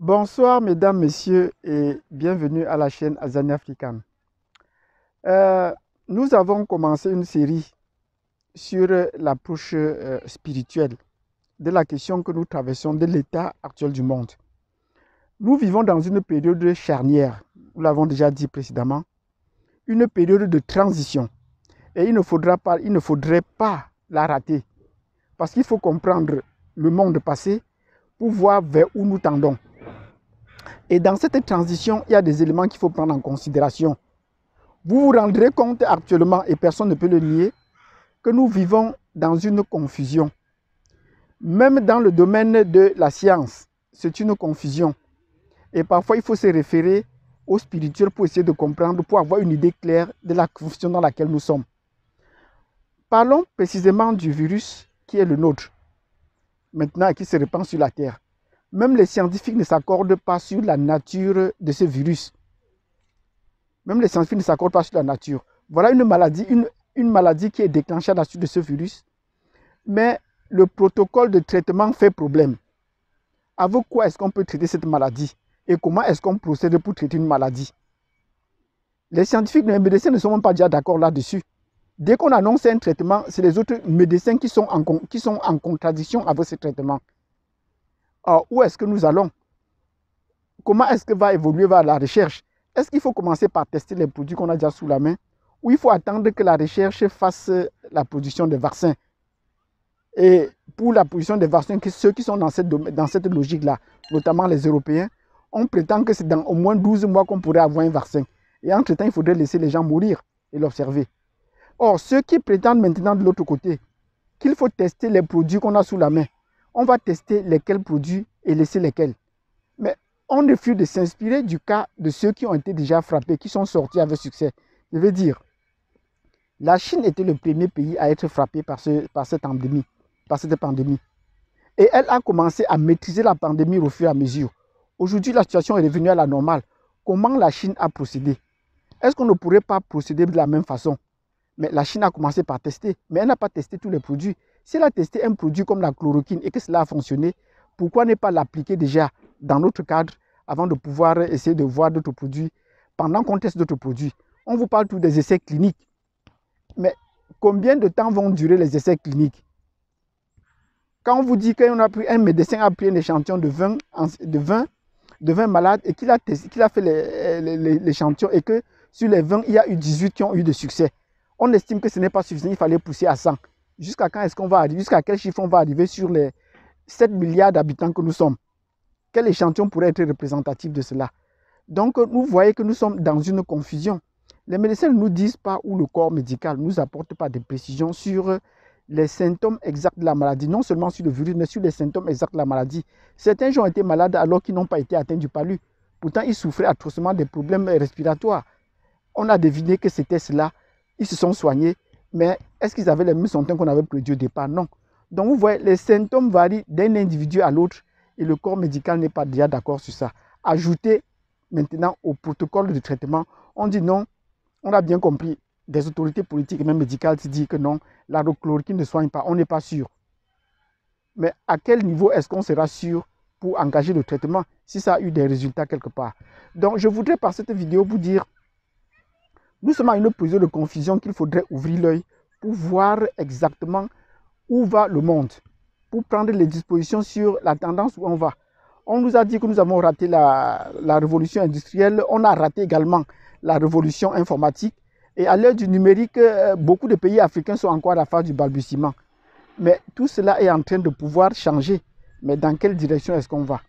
Bonsoir mesdames, messieurs et bienvenue à la chaîne Azania African. Nous avons commencé une série sur l'approche spirituelle de la question que nous traversons de l'état actuel du monde. Nous vivons dans une période charnière, nous l'avons déjà dit précédemment, une période de transition. Et il ne faudrait pas la rater parce qu'il faut comprendre le monde passé pour voir vers où nous tendons. Et dans cette transition, il y a des éléments qu'il faut prendre en considération. Vous vous rendrez compte actuellement, et personne ne peut le nier, que nous vivons dans une confusion. Même dans le domaine de la science, c'est une confusion. Et parfois, il faut se référer au spirituel pour essayer de comprendre, pour avoir une idée claire de la confusion dans laquelle nous sommes. Parlons précisément du virus qui est le nôtre, maintenant qui se répand sur la Terre. Même les scientifiques ne s'accordent pas sur la nature de ce virus. Même les scientifiques ne s'accordent pas sur la nature. Voilà une maladie qui est déclenchée à la suite de ce virus. Mais le protocole de traitement fait problème. Avec quoi est-ce qu'on peut traiter cette maladie? Et comment est-ce qu'on procède pour traiter une maladie? Les scientifiques, les médecins ne sont même pas déjà d'accord là-dessus. Dès qu'on annonce un traitement, c'est les autres médecins qui sont en contradiction avec ce traitement. Alors, où est-ce que nous allons? Comment est-ce que va évoluer la recherche? Est-ce qu'il faut commencer par tester les produits qu'on a déjà sous la main? Ou il faut attendre que la recherche fasse la production des vaccins? Et pour la production des vaccins, ceux qui sont dans cette logique-là, notamment les Européens, on prétend que c'est dans au moins 12 mois qu'on pourrait avoir un vaccin. Et entre-temps, il faudrait laisser les gens mourir et l'observer. Or, ceux qui prétendent maintenant de l'autre côté qu'il faut tester les produits qu'on a sous la main, on va tester lesquels produits et laisser lesquels. Mais on refuse de s'inspirer du cas de ceux qui ont été déjà frappés, qui sont sortis avec succès. Je veux dire, la Chine était le premier pays à être frappé par cette pandémie. Et elle a commencé à maîtriser la pandémie au fur et à mesure. Aujourd'hui, la situation est revenue à la normale. Comment la Chine a procédé? Est-ce qu'on ne pourrait pas procéder de la même façon? Mais la Chine a commencé par tester, mais elle n'a pas testé tous les produits. Si elle a testé un produit comme la chloroquine et que cela a fonctionné, pourquoi ne pas l'appliquer déjà dans notre cadre avant de pouvoir essayer de voir d'autres produits? Pendant qu'on teste d'autres produits, on vous parle tout des essais cliniques. Mais combien de temps vont durer les essais cliniques? Quand on vous dit qu'un médecin a pris un échantillon de 20 malades et qu'il a fait l'échantillon et que sur les 20, il y a eu 18 qui ont eu de succès. On estime que ce n'est pas suffisant, il fallait pousser à 100. Jusqu'à quand est-ce qu'on va arriver? Jusqu'à quel chiffre on va arriver sur les 7 milliards d'habitants que nous sommes? Quel échantillon pourrait être représentatif de cela? Donc, vous voyez que nous sommes dans une confusion. Les médecins ne nous disent pas, ou le corps médical ne nous apporte pas de précisions sur les symptômes exacts de la maladie. Non seulement sur le virus, mais sur les symptômes exacts de la maladie. Certains gens ont été malades alors qu'ils n'ont pas été atteints du palu. Pourtant, ils souffraient atrocement des problèmes respiratoires. On a deviné que c'était cela. Ils se sont soignés, mais est-ce qu'ils avaient les mêmes symptômes qu'on avait prédits au départ? Non. Donc vous voyez, les symptômes varient d'un individu à l'autre et le corps médical n'est pas déjà d'accord sur ça. Ajouter maintenant au protocole de traitement, on dit non, on a bien compris, des autorités politiques et même médicales qui disent que non, la chloroquine ne soigne pas, on n'est pas sûr. Mais à quel niveau est-ce qu'on sera sûr pour engager le traitement si ça a eu des résultats quelque part? Donc je voudrais par cette vidéo vous dire, nous sommes à une position de confusion qu'il faudrait ouvrir l'œil pour voir exactement où va le monde, pour prendre les dispositions sur la tendance où on va. On nous a dit que nous avons raté la révolution industrielle, on a raté également la révolution informatique. Et à l'heure du numérique, beaucoup de pays africains sont encore à la phase du balbutiement. Mais tout cela est en train de pouvoir changer. Mais dans quelle direction est-ce qu'on va?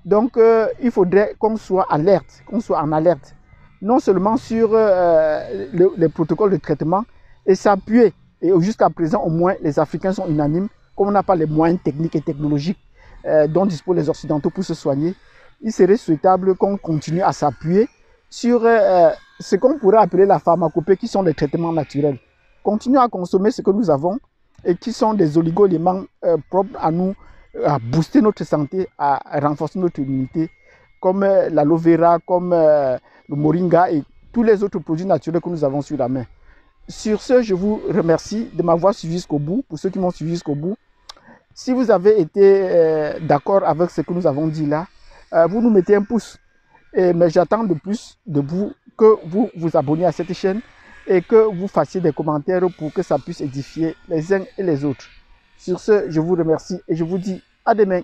Donc, il faudrait qu'on soit alerte, qu'on soit en alerte. Non seulement sur les protocoles de traitement et s'appuyer. Et jusqu'à présent, au moins, les Africains sont unanimes. Comme on n'a pas les moyens techniques et technologiques dont disposent les Occidentaux pour se soigner, il serait souhaitable qu'on continue à s'appuyer sur ce qu'on pourrait appeler la pharmacopée, qui sont les traitements naturels. Continuons à consommer ce que nous avons et qui sont des oligo-éléments propres à nous, à booster notre santé, à renforcer notre immunité, comme l'aloe vera, comme le moringa et tous les autres produits naturels que nous avons sur la main. Sur ce, je vous remercie de m'avoir suivi jusqu'au bout, pour ceux qui m'ont suivi jusqu'au bout. Si vous avez été d'accord avec ce que nous avons dit là, vous nous mettez un pouce. Mais j'attends de plus de vous que vous vous abonnez à cette chaîne et que vous fassiez des commentaires pour que ça puisse édifier les uns et les autres. Sur ce, je vous remercie et je vous dis à demain.